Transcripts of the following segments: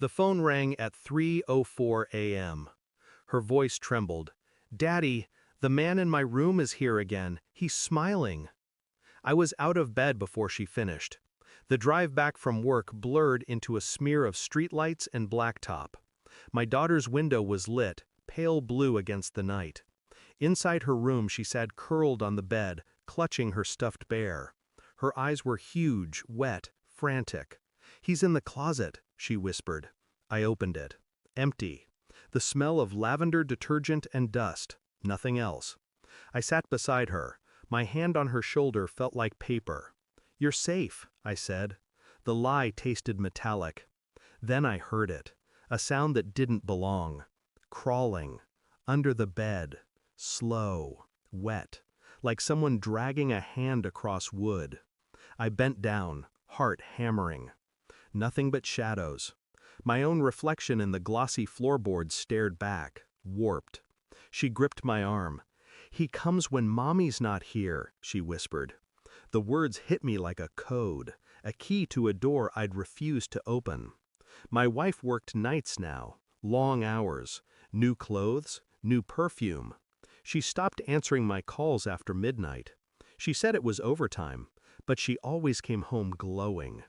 The phone rang at 3:04 a.m. Her voice trembled. "Daddy, the man in my room is here again. He's smiling." I was out of bed before she finished. The drive back from work blurred into a smear of streetlights and blacktop. My daughter's window was lit, pale blue against the night. Inside her room she sat curled on the bed, clutching her stuffed bear. Her eyes were huge, wet, frantic. "He's in the closet," she whispered. I opened it. Empty. The smell of lavender detergent and dust. Nothing else. I sat beside her. My hand on her shoulder felt like paper. "You're safe," I said. The lie tasted metallic. Then I heard it. A sound that didn't belong. Crawling. Under the bed. Slow. Wet. Like someone dragging a hand across wood. I bent down, heart hammering. Nothing but shadows. My own reflection in the glossy floorboards stared back, warped. She gripped my arm. "He comes when Mommy's not here," she whispered. The words hit me like a code, a key to a door I'd refused to open. My wife worked nights now, long hours, new clothes, new perfume. She stopped answering my calls after midnight. She said it was overtime, but she always came home glowing.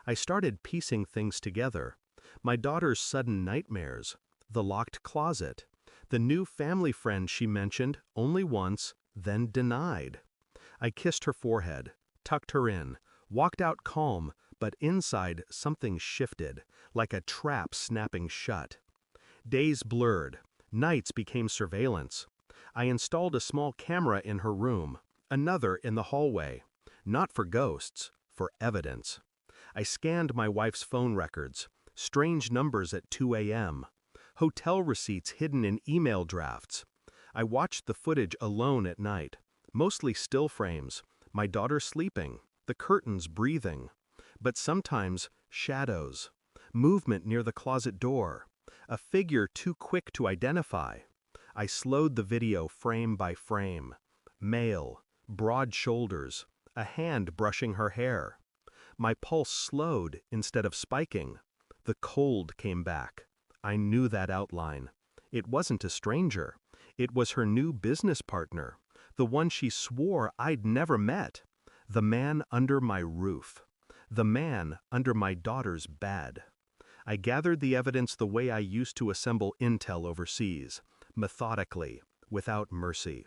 I started piecing things together. My daughter's sudden nightmares, the locked closet, the new family friend she mentioned only once, then denied. I kissed her forehead, tucked her in, walked out calm, but inside something shifted, like a trap snapping shut. Days blurred, nights became surveillance. I installed a small camera in her room, another in the hallway, not for ghosts, for evidence. I scanned my wife's phone records, strange numbers at 2 a.m., hotel receipts hidden in email drafts. I watched the footage alone at night, mostly still frames, my daughter sleeping, the curtains breathing, but sometimes shadows, movement near the closet door, a figure too quick to identify. I slowed the video frame by frame. Male, broad shoulders, a hand brushing her hair. My pulse slowed instead of spiking. The cold came back. I knew that outline. It wasn't a stranger. It was her new business partner, the one she swore I'd never met. The man under my roof. The man under my daughter's bed. I gathered the evidence the way I used to assemble intel overseas, methodically, without mercy.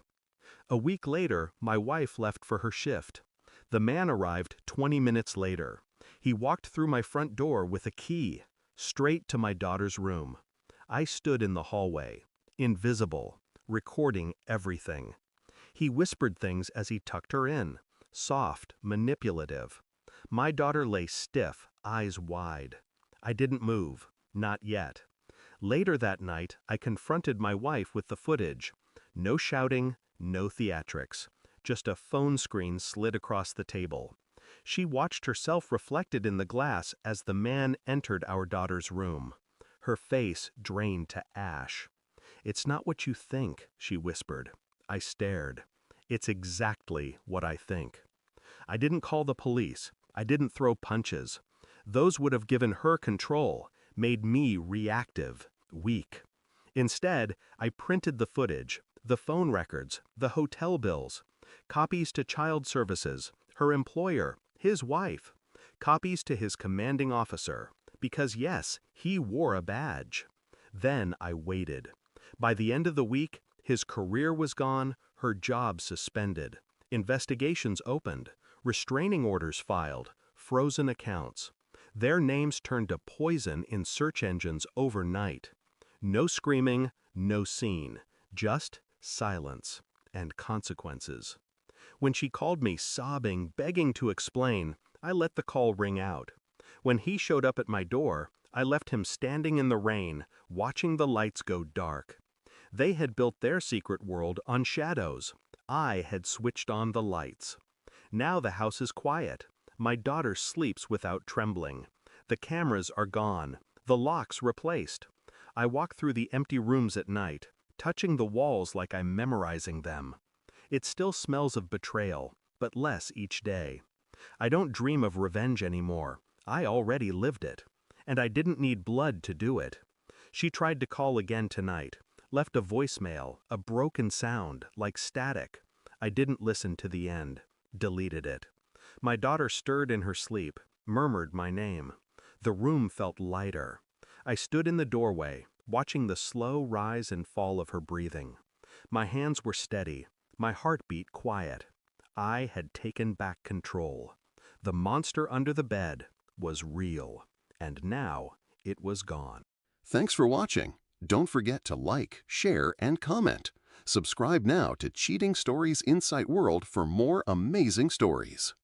A week later, my wife left for her shift. The man arrived 20 minutes later. He walked through my front door with a key, straight to my daughter's room. I stood in the hallway, invisible, recording everything. He whispered things as he tucked her in, soft, manipulative. My daughter lay stiff, eyes wide. I didn't move, not yet. Later that night, I confronted my wife with the footage. No shouting, no theatrics. Just a phone screen slid across the table. She watched herself reflected in the glass as the man entered our daughter's room. Her face drained to ash. "It's not what you think," she whispered. I stared. "It's exactly what I think." I didn't call the police. I didn't throw punches. Those would have given her control, made me reactive, weak. Instead, I printed the footage, the phone records, the hotel bills, copies to child services, her employer, his wife, copies to his commanding officer, because yes, he wore a badge. Then I waited. By the end of the week, his career was gone, her job suspended, investigations opened, restraining orders filed, frozen accounts. Their names turned to poison in search engines overnight. No screaming, no scene, just silence and consequences. When she called me sobbing, begging to explain, I let the call ring out. When he showed up at my door, I left him standing in the rain, watching the lights go dark. They had built their secret world on shadows. I had switched on the lights. Now the house is quiet. My daughter sleeps without trembling. The cameras are gone, the locks replaced. I walk through the empty rooms at night, touching the walls like I'm memorizing them. It still smells of betrayal, but less each day. I don't dream of revenge anymore. I already lived it. And I didn't need blood to do it. She tried to call again tonight, left a voicemail, a broken sound, like static. I didn't listen to the end, deleted it. My daughter stirred in her sleep, murmured my name. The room felt lighter. I stood in the doorway, watching the slow rise and fall of her breathing. My hands were steady, my heartbeat quiet. I had taken back control. The monster under the bed was real, and now it was gone. Thanks for watching. Don't forget to like, share, and comment. Subscribe now to Cheating Stories Insight World for more amazing stories.